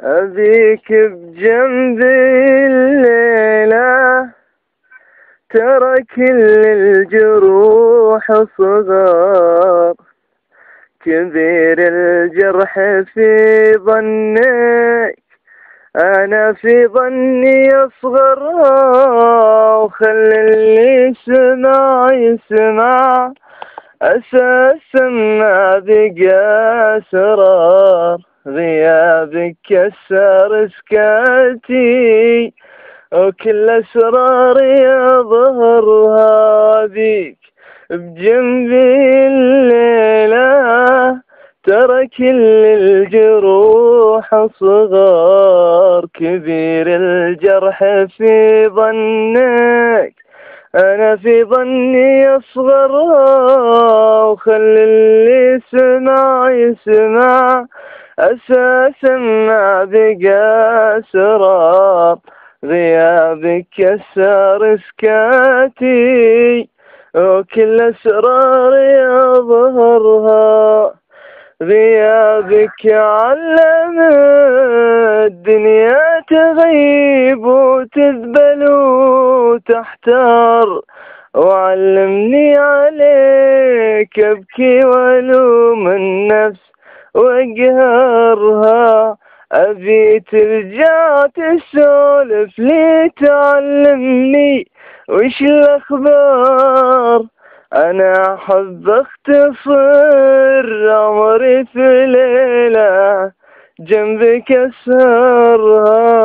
ابيك بجنبي الليله، ترى كل الجروح صغار، كبير الجرح في ظنك، أنا في ظني أصغر، وخل اللي يسمع يسمع، أساسا ما بقى أسرار، غيابك كسر سكاتي، وكل أسراري أظهرها بيك بجنبي الليلة، ترى كل الجروح صغار، كبير الجرح في ظنك، أنا في ظني أصغر، وخل اللي يسمع يسمع، أساسا ما بقى أسرار، غيابك كسر سكاتي، وكل أسراري أظهرها، غيابك علم الدنيا تغيب وتذبل وتحتار، وعلمني عليك أبكي والوم النفس واقهرها، أبي ترجع تسولف لي تعلمني وش الأخبار، أنا أحب أختصر عمري في ليلة جنبك أسهرها.